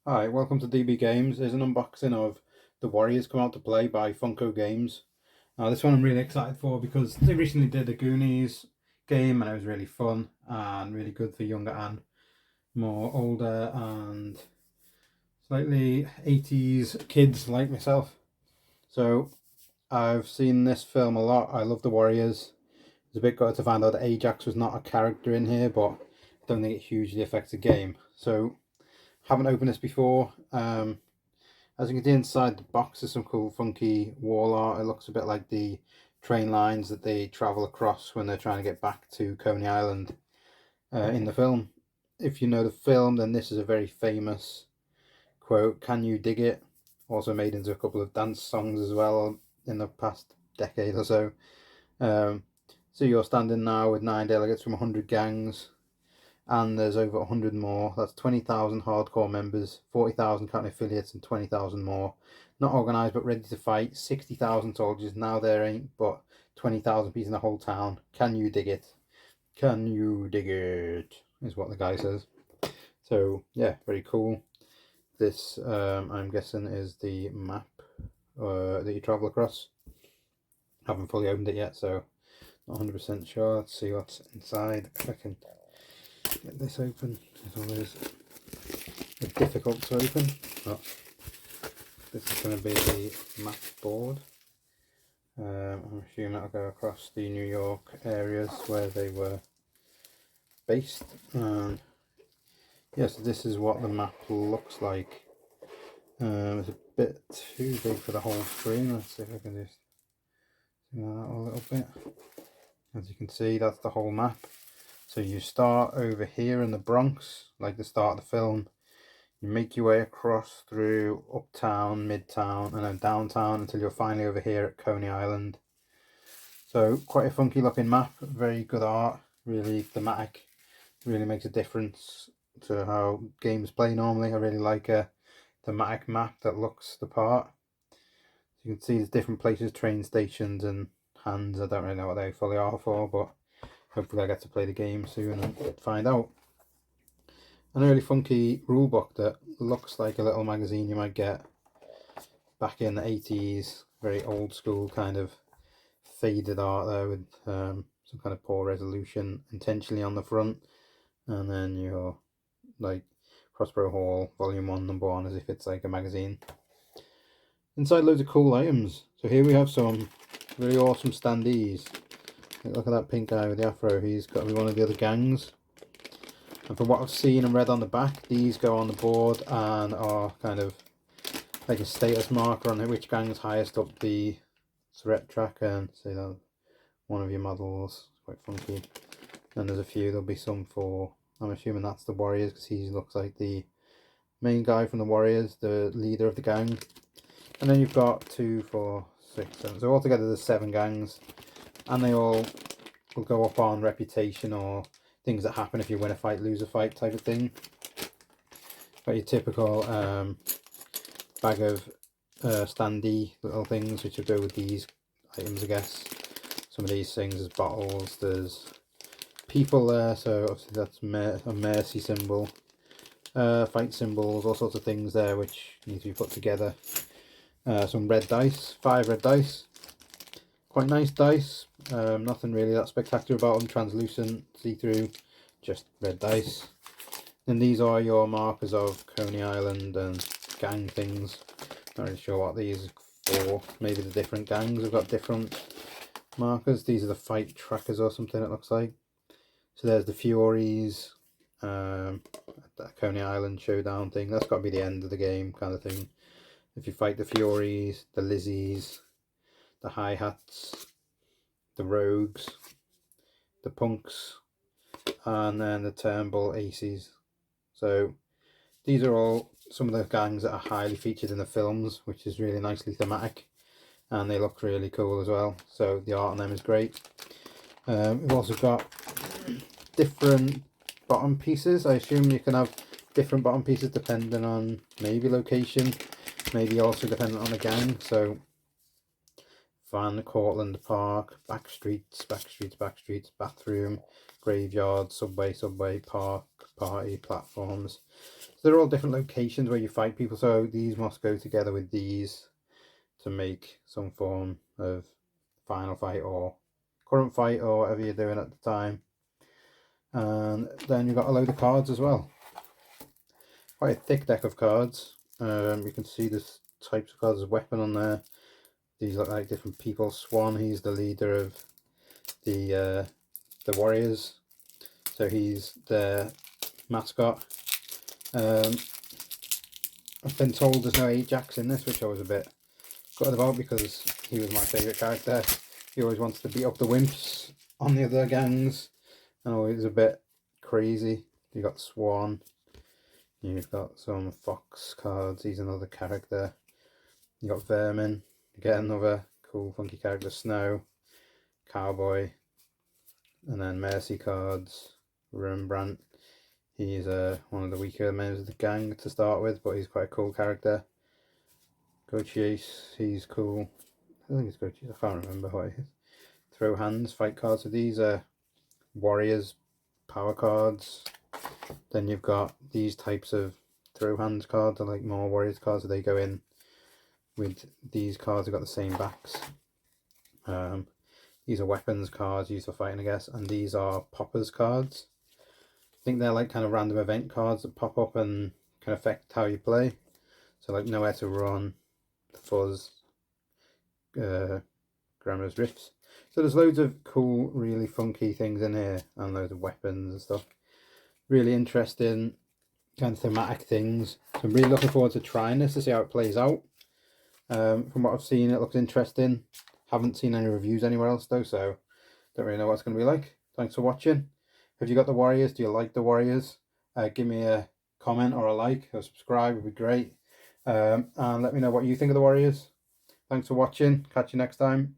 Hi, welcome to DB Games. There's an unboxing of The Warriors Come Out to Play by Funko Games. Now this one I'm really excited for because they recently did a Goonies game and it was really fun and really good for younger and more older and slightly 80s kids like myself. So I've seen this film a lot. I love The Warriors. It's a bit gutted to find out that Ajax was not a character in here, but I don't think it hugely affects the game. So haven't opened this before. As you can see inside the box, there's some cool funky wall art. It looks a bit like the train lines that they travel across when they're trying to get back to Coney Island in the film. If you know the film, then this is a very famous quote, "Can you dig it?" Also made into a couple of dance songs as well in the past decade or so. Um, so you're standing now with 9 delegates from 100 gangs, and there's over 100 more. That's 20,000 hardcore members, 40,000 county affiliates, and 20,000 more. Not organised but ready to fight. 60,000 soldiers. Now there ain't but 20,000 people in the whole town. Can you dig it? Can you dig it? Is what the guy says. So yeah, very cool. This I'm guessing is the map that you travel across. Haven't fully opened it yet, so not 100% sure. Let's see what's inside. If I can get this open. It's always difficult to open, but this is going to be the map board. I'm assuming it'll go across the New York areas where they were based. Yeah, so this is what the map looks like. It's a bit too big for the whole screen. Let's see if I can just zoom that out a little bit. As you can see, that's the whole map. So you start over here in the Bronx, like the start of the film. You make your way across through uptown, midtown, and then downtown until you're finally over here at Coney Island. So quite a funky looking map, very good art, really thematic, really makes a difference to how games play normally. I really like a thematic map that looks the part. You can see there's different places, train stations and hands. I don't really know what they fully are for, but hopefully I get to play the game soon and find out. And a really funky rulebook that looks like a little magazine you might get back in the 80s. Very old school kind of faded art there with some kind of poor resolution intentionally on the front. And then your like Prospero Hall Volume 1 number 1 as if it's like a magazine. Inside loads of cool items. So here we have some really awesome standees. Look at that pink guy with the afro. He's got to be one of the other gangs. And from what I've seen and read on the back, these go on the board and are kind of like a status marker on which gang's highest up the threat tracker. And say that one of your models. It's quite funky. And there's a few. There'll be some for, I'm assuming that's the Warriors because he looks like the main guy from the Warriors, the leader of the gang. And then you've got 2, 4, 6, 7. So altogether there's 7 gangs, and they all will go up on reputation or things that happen if you win a fight, lose a fight type of thing. Got your typical bag of standee little things which will go with these items, I guess. Some of these things, there's bottles, there's people there, so obviously that's a mercy symbol. Fight symbols, all sorts of things there which need to be put together. Some red dice, 5 red dice. Quite nice dice, nothing really that spectacular about them, translucent, see-through, just red dice. And these are your markers of Coney Island and gang things. Not really sure what these are for, maybe the different gangs have got different markers. These are the fight trackers or something it looks like. So there's the Furies, that Coney Island showdown thing, that's got to be the end of the game kind of thing. If you fight the Furies, the Lizzies, the Hi-Hats, the Rogues, the Punks, and then the Turnbull Aces. So these are all some of the gangs that are highly featured in the films, which is really nicely thematic, and they look really cool as well. So the art on them is great. We've also got different bottom pieces. I assume you can have different bottom pieces depending on maybe location, maybe also depending on the gang. So van, Cortland Park, back streets, bathroom, graveyard, subway, park, party, platforms. So they're all different locations where you fight people, so these must go together with these to make some form of final fight or current fight or whatever you're doing at the time. And then you've got a load of cards as well. Quite a thick deck of cards. You can see there's types of cards as weapon on there. These look like different people. Swan, he's the leader of the Warriors, so he's their mascot. I've been told there's no Ajax in this, which I was a bit gutted about because he was my favourite character. He always wants to beat up the wimps on the other gangs and always a bit crazy. You got Swan, you've got some Fox cards, he's another character. You got Vermin, again another cool funky character. Snow, Cowboy, and then Mercy cards. Rembrandt, he's one of the weaker members of the gang to start with, but he's quite a cool character. Go Chase, he's cool. I think it's Go Chase, I can't remember what it is. Throw Hands, fight cards. So these are Warriors power cards. Then you've got these types of Throw Hands cards, are like more Warriors cards, so they go in with these cards. Have got the same backs. These are weapons cards used for fighting, I guess, and these are poppers cards. I think they're like kind of random event cards that pop up and can affect how you play. So like Nowhere to Run, The Fuzz, Grandma's Rifts. So there's loads of cool, really funky things in here, and loads of weapons and stuff. Really interesting, kind of thematic things. So I'm really looking forward to trying this to see how it plays out. From what I've seen, it looks interesting. Haven't seen any reviews anywhere else though, so don't really know what it's going to be like. Thanks for watching. Have you got the Warriors? Do you like the Warriors? Give me a comment or a like or subscribe, would be great. And let me know what you think of the Warriors. Thanks for watching. Catch you next time.